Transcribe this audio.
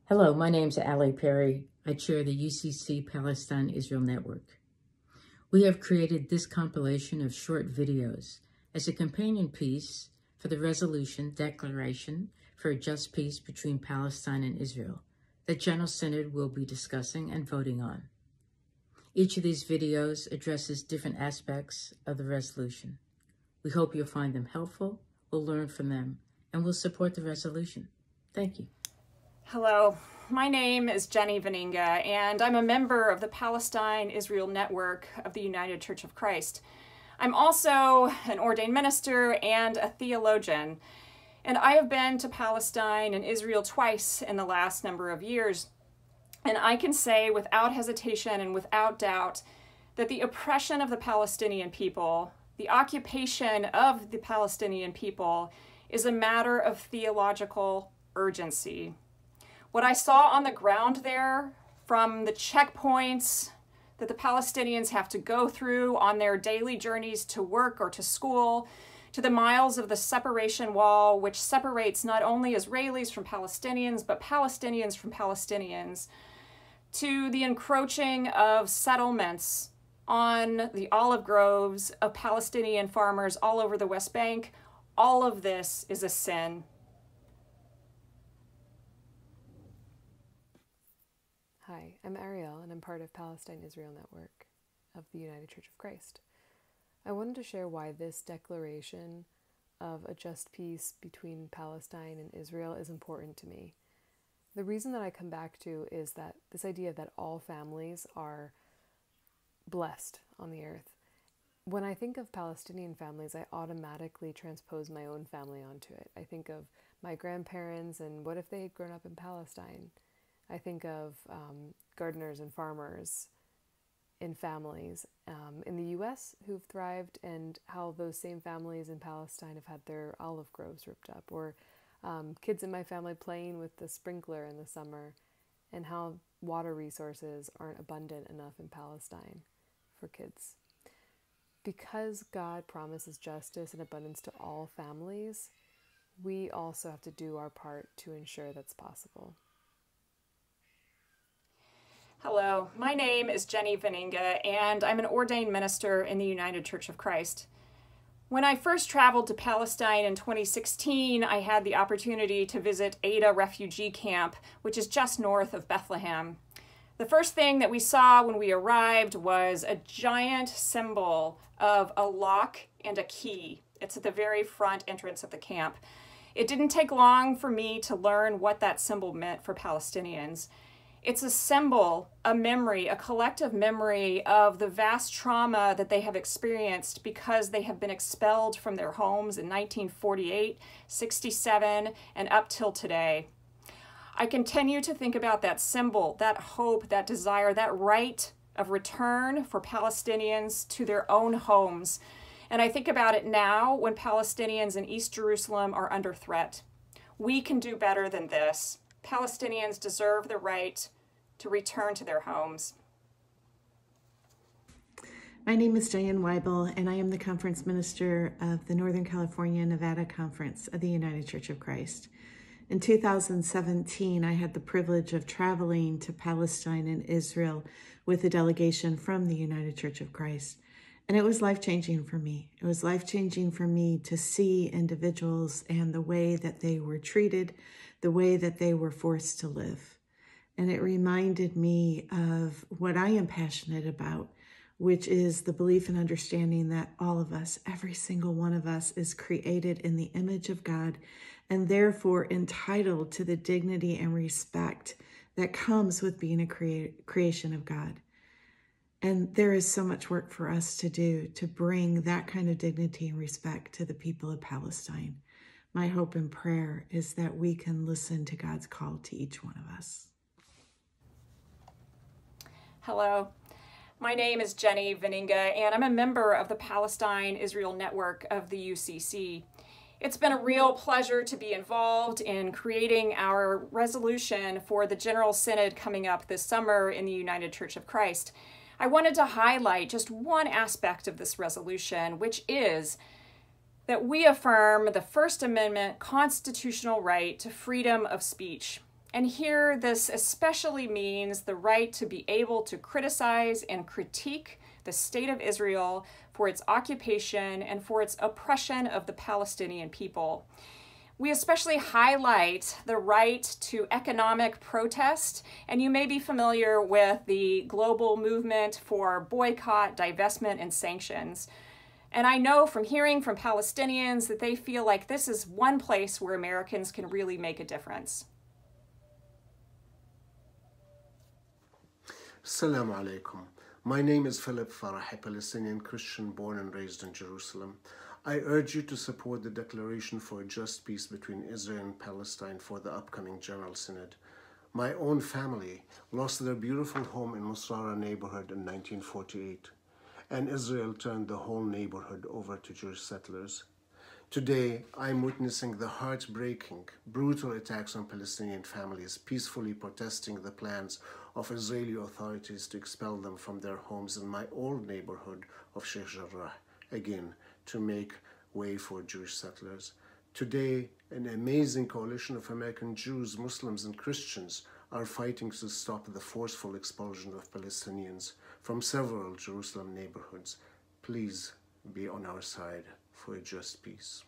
Hello, my name's Allie Perry. I chair the UCC Palestine-Israel Network. We have created this compilation of short videos as a companion piece for the resolution declaration for a just peace between Palestine and Israel that General Synod will be discussing and voting on. Each of these videos addresses different aspects of the resolution. We hope you'll find them helpful, will learn from them, and will support the resolution. Thank you. Hello, my name is Jenny Vaninga, and I'm a member of the Palestine-Israel Network of the United Church of Christ. I'm also an ordained minister and a theologian, and I have been to Palestine and Israel twice in the last number of years. And I can say without hesitation and without doubt that the oppression of the Palestinian people, the occupation of the Palestinian people, is a matter of theological urgency. What I saw on the ground there, from the checkpoints that the Palestinians have to go through on their daily journeys to work or to school, to the miles of the separation wall, which separates not only Israelis from Palestinians, but Palestinians from Palestinians, to the encroaching of settlements on the olive groves of Palestinian farmers all over the West Bank, all of this is a sin. Hi, I'm Ariel, and I'm part of Palestine-Israel Network of the United Church of Christ. I wanted to share why this declaration of a just peace between Palestine and Israel is important to me. The reason that I come back to is that this idea that all families are blessed on the earth. When I think of Palestinian families, I automatically transpose my own family onto it. I think of my grandparents and what if they had grown up in Palestine? I think of gardeners and farmers in families in the U.S. who've thrived, and how those same families in Palestine have had their olive groves ripped up, or kids in my family playing with the sprinkler in the summer, and how water resources aren't abundant enough in Palestine for kids. Because God promises justice and abundance to all families, we also have to do our part to ensure that's possible. Hello, my name is Jenny Vaninga, and I'm an ordained minister in the United Church of Christ. When I first traveled to Palestine in 2016, I had the opportunity to visit Ada refugee camp, which is just north of Bethlehem. The first thing that we saw when we arrived was a giant symbol of a lock and a key. It's at the very front entrance of the camp. It didn't take long for me to learn what that symbol meant for Palestinians. It's a symbol, a memory, a collective memory of the vast trauma that they have experienced because they have been expelled from their homes in 1948, 67, and up till today. I continue to think about that symbol, that hope, that desire, that right of return for Palestinians to their own homes. And I think about it now when Palestinians in East Jerusalem are under threat. We can do better than this. Palestinians deserve the right to return to their homes. My name is Diane Weibel, and I am the conference minister of the Northern California Nevada Conference of the United Church of Christ. In 2017, I had the privilege of traveling to Palestine and Israel with a delegation from the United Church of Christ. And it was life-changing for me. It was life-changing for me to see individuals and the way that they were treated, the way that they were forced to live. And it reminded me of what I am passionate about, which is the belief and understanding that all of us, every single one of us, is created in the image of God and therefore entitled to the dignity and respect that comes with being a creation of God. And there is so much work for us to do to bring that kind of dignity and respect to the people of Palestine. My hope and prayer is that we can listen to God's call to each one of us. Hello, my name is Jenny Vaninga, and I'm a member of the Palestine-Israel Network of the UCC. It's been a real pleasure to be involved in creating our resolution for the General Synod coming up this summer in the United Church of Christ. I wanted to highlight just one aspect of this resolution, which is that we affirm the First Amendment constitutional right to freedom of speech. And here, this especially means the right to be able to criticize and critique the state of Israel for its occupation and for its oppression of the Palestinian people. We especially highlight the right to economic protest, and you may be familiar with the global movement for boycott, divestment, and sanctions. And I know from hearing from Palestinians that they feel like this is one place where Americans can really make a difference. Assalamu alaikum. My name is Philip Farah, a Palestinian Christian born and raised in Jerusalem. I urge you to support the declaration for a just peace between Israel and Palestine for the upcoming General Synod. My own family lost their beautiful home in Musrara neighborhood in 1948, and Israel turned the whole neighborhood over to Jewish settlers. Today, I'm witnessing the heartbreaking, brutal attacks on Palestinian families, peacefully protesting the plans of Israeli authorities to expel them from their homes in my old neighborhood of Sheikh Jarrah, again, to make way for Jewish settlers. Today, an amazing coalition of American Jews, Muslims, and Christians are fighting to stop the forceful expulsion of Palestinians from several Jerusalem neighborhoods. Please be on our side for a just peace.